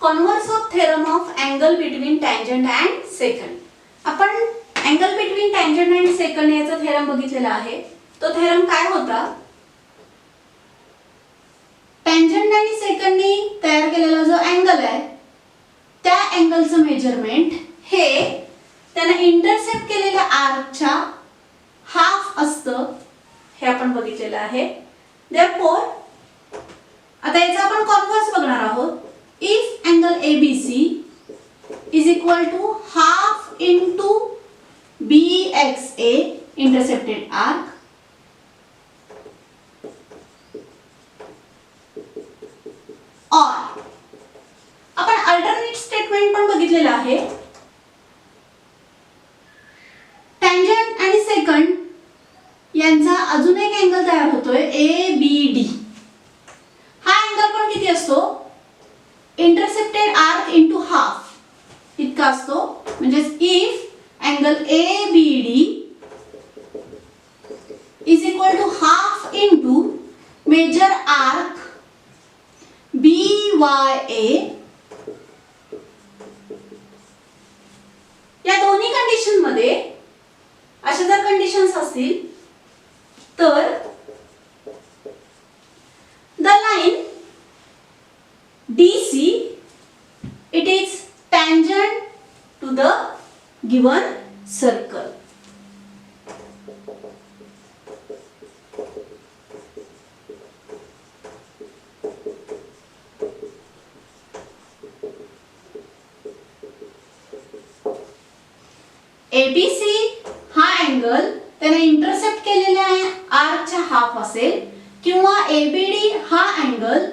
Converse of theorem of angle between tangent and secant. आपण angle between tangent and secant याचा theorem बघितलेला आहे. तो थेरम काय होता? टँजंट आणि सेकंडनी तयार केलेला जो अँगल आहे त्या अँगलचं मेजरमेंट हे त्याने इंटरसेप्ट केलेल्या आर्कच्या हाफ असतं हे आपण बघितलेलं आहे. देयरफॉर आता याचा आपण कॉन्व्हर्स बघणार आहोत. If angle ABC is equal to half into BXA intercepted arc or आपण अल्टरनेट स्टेटमेंट पण बघितलेलं आहे. टँजंट आणि सेकंड यांचा अजून एक अँगल तयार होतोय ABD. हा अँगल पण किती असतो? इंटरसेप्टेड आर्क इनटू हाफ इतका असतो. म्हणजे if angle ABD is equal to half into major arc BYA, या दोन्ही कंडिशन मध्ये अशा जर कंडिशन्स असतील तर the line DC it is tangent to the given circle. ABC हा अँगल त्याने इंटरसेप्ट केलेल्या आर्कच्या हाफ असेल किंवा ABD हा अँगल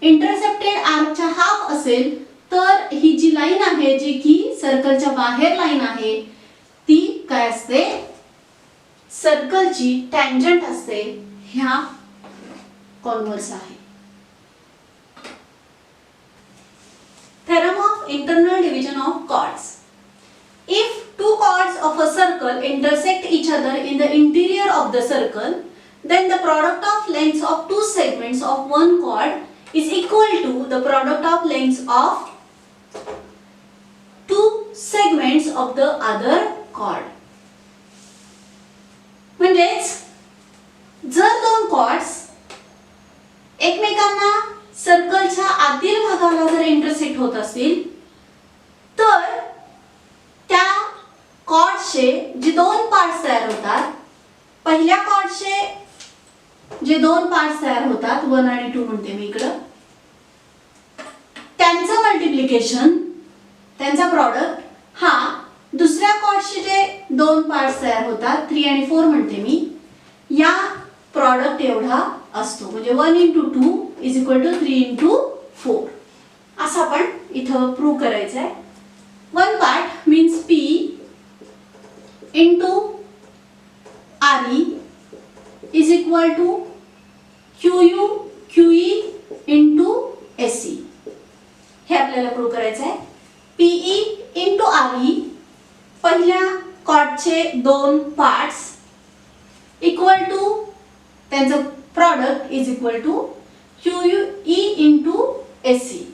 इंटरसेप्टेड आर्कच्या हाफ असेल तर ही जी लाईन आहे जी की सर्कलच्या बाहेर लाईन आहे ती काय असते? सर्कलची टँजंट असते. ह्या कॉन्व्हर्स आहे. Theorem of internal division of chords. If two chords of a circle intersect each other in the interior of the circle, then the product of lengths of two segments of one chord is equal to the product of lengths of two segments of the other chord. म्हणजेच जर दोन chords एकमेकांना सर्कलच्या आतील भागाला जर intersect होत असतील तर त्या कॉर्डचे जे दोन पार्ट्स तयार होतात, पहिल्या कॉर्डचे जे दोन पार्ट्स तयार होतात 1 आणि 2 म्हणते मी इकडं, त्यांचं मल्टिप्लिकेशन त्यांचा प्रॉडक्ट हा दुसऱ्या कॉर्डचे जे दोन पार्ट्स तयार होतात 3 आणि 4 म्हणते मी, या प्रॉडक्ट एवढा असतो. म्हणजे 1 × 2 = 3 × 4 असं आपण इथं प्रूव्ह करायचं आहे. One part means P into RE is equal to QU QE into SE. हे आपल्याला प्रूव्ह करायचं आहे. PE into RE पहिल्या कॉर्डचे दोन पार्ट्स इक्वल टू त्यांचं product is equal to QE into SE.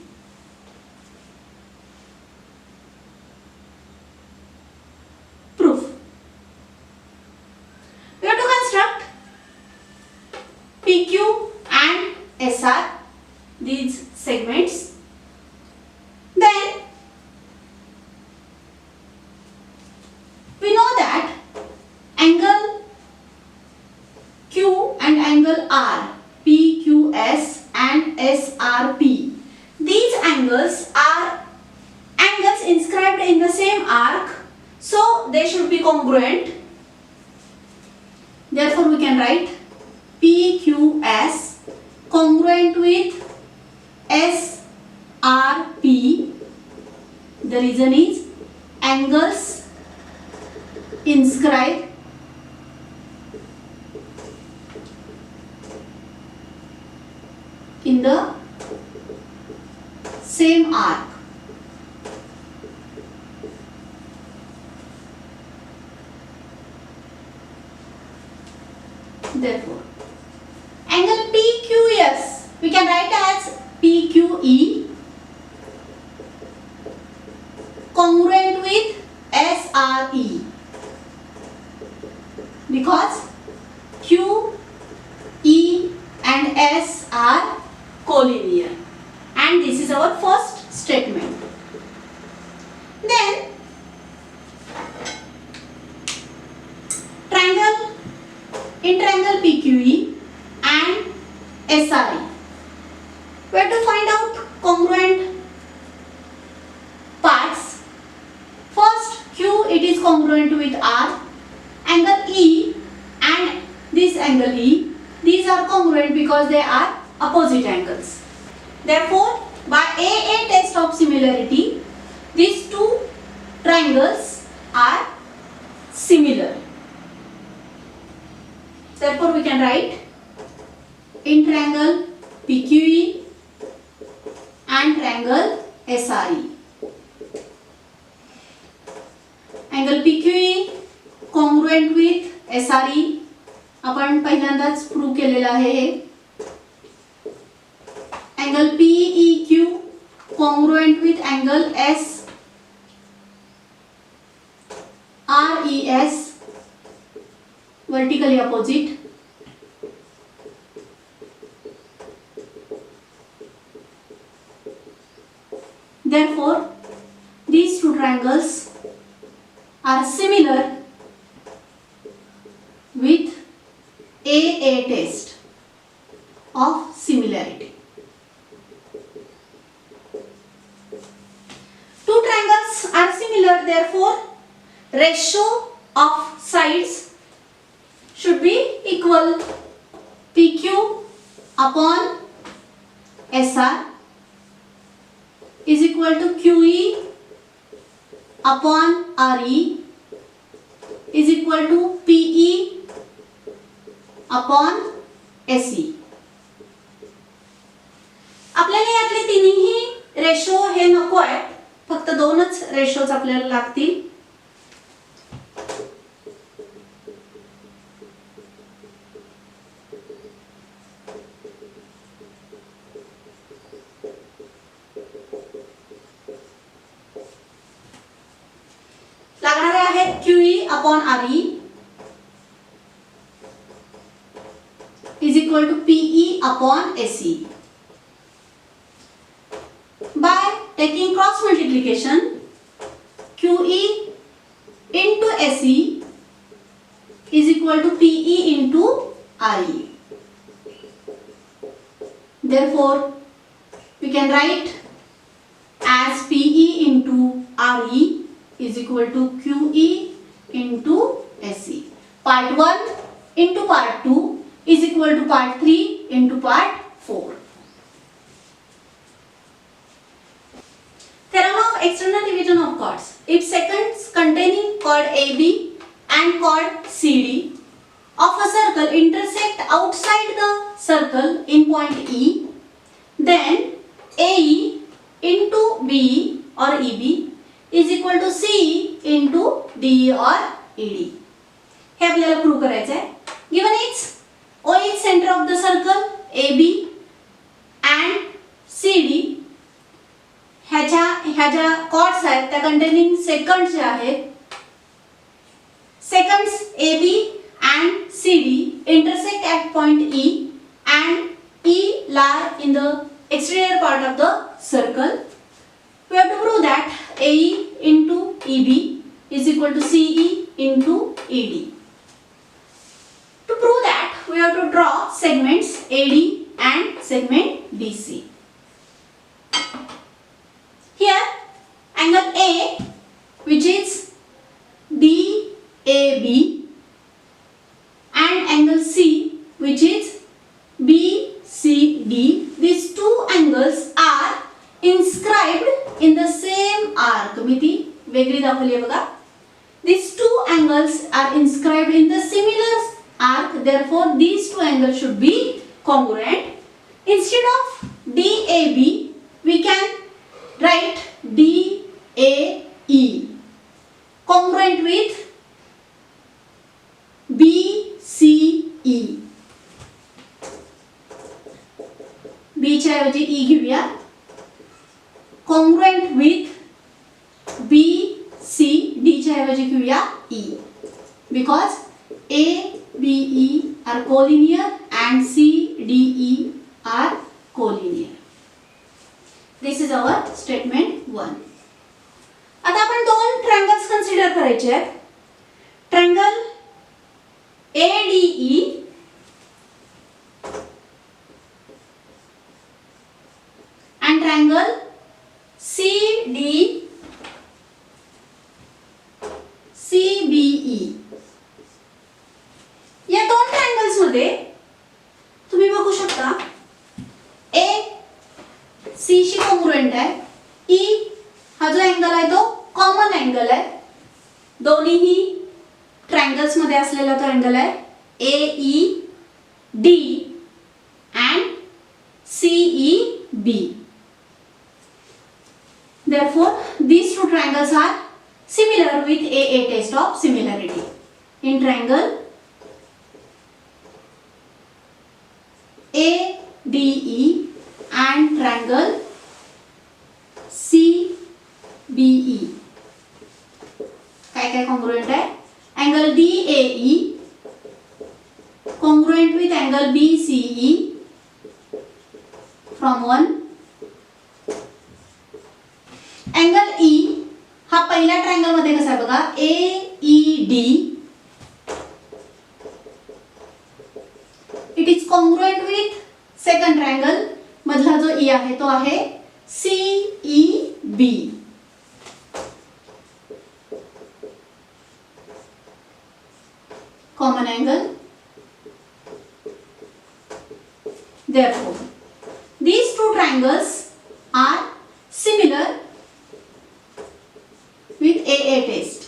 PQ and SR, these segments. Then we know that angle Q and angle R, PQS and SRP, these angles are angles inscribed in the same arc, so they should be congruent. Therefore we can write PQS congruent with SRP. The reason is angles inscribed in the same arc. Therefore, angle PQS we can write as PQE congruent with SRE because Q, E and S are collinear, and this is our first statement. Then in triangle PQE and SRE, we have to find out congruent parts. First, Q, it is congruent with R. Angle E and this angle E, these are congruent because they are opposite angles. Therefore, by AA test of similarity, these two triangles are similar. Therefore, we can write in triangle PQE and triangle SRE. Angle PQE congruent with SRE आपण पहिल्यांदाच prove केलेला आहे हे. Angle PEQ congruent with angle SRES vertically opposite. Therefore, these two triangles are similar with AA test of similarity. Two triangles are similar, therefore ratio of sides should be equal. PQ upon SR is equal to QE upon RE is equal to PE upon SE. आपल्याला यातले तिन्ही ratio हे नको आहे, फक्त दोनच ratios आपल्याला लागतील. लागणारे आहेत QE upon RE is equal to PE upon SE. By taking cross multiplication, QE into SE is equal to PE into RE. Therefore, we can write as PE into RE is equal to QE into SE. Part 1 into part 2 is equal to part 3 into part 4. Theorem of external division of chords. If seconds containing chord AB and chord CD of a circle intersect outside the circle in point E, then AE into BE or EB is equal to CE into DE or ED. हे आपल्याला prove करायचं आहे. Given its O is center of the circle AB and CD, ह्या ज्या chords आहेत त्या containing seconds जे आहेत, seconds AB and CD intersect at point E and E lie in the exterior part of the circle. We have to prove that AE into EB is equal to CE into ED. To prove that, we have to draw segments AD and segment BC. Here, angle A, which is DAB, and angle C, which is BCD, these two angles are inscribed in the same arc. मी ती वेगळी दाखवली आहे बघा. These two angles are inscribed in the similar arc, therefore these two angles should be congruent. Instead of DAB, we can write DAE congruent with BCE. B च्या ऐवजी E घेऊया. Congruent with BCE ऐवजी घेऊया E, because A B E are collinear and C D E are collinear. This is our statement 1. आता आपण दोन triangles consider करायचे आहेत. Triangle ADE and triangle CBE. या दोन ट्रायंगल्स मध्ये तुम्ही बघू शकता A C शी कॉन्ग्रुएंट आहे, E हा जो अँगल आहे तो कॉमन अँगल आहे. दोन्हीही ट्रायंगल्स मध्ये असलेला तो अँगल आहे AED and CEB. Therefore, these two triangles are similar with a test of similarity. In triangle ADE and triangle CBE काय काय कॉन्ग्रुएंट आहे? Angle DAE congruent with angle BCE from 1. Angle E हा पहिल्या triangle मध्ये कसा आहे बघा AED. It is congruent with second triangle मधला जो E आहे तो आहे CEB. Common angle. Therefore, these two triangles are similar with AA test.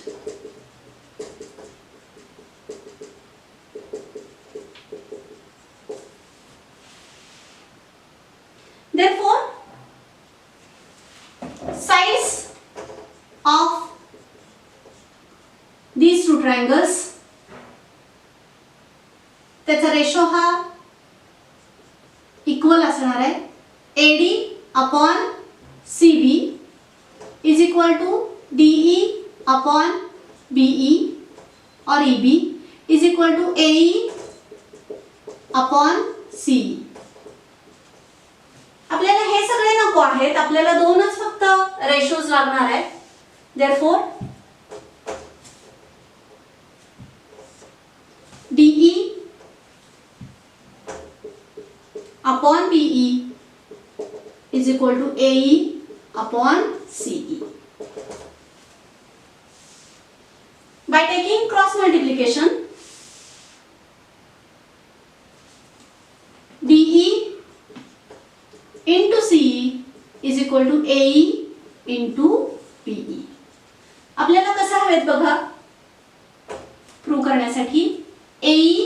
Therefore, sides of these two triangles, त्याचा रेशो हा इक्वल असणार आहे. AD upon CB is equal to DE upon BE और EB is equal to AE upon CE. आपल्याला हे सगळे नको आहेत, आपल्याला दोनच फक्त रेशोज लागणार आहेत. Therefore, DE upon BE is equal to AE upon CE. By taking cross multiplication, DE into CE is equal to AE into BE. आपल्याला कसं हवेत बघा प्रूव्ह करण्यासाठी AE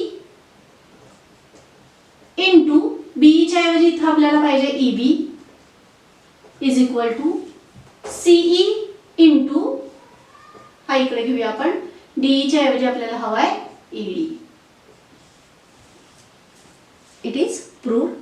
into BE च्या ऐवजी इथं आपल्याला पाहिजे EB is equal to CE into हा इकडे घेऊया आपण DE च्या ऐवजी आपल्याला हवाय ED. It is proved.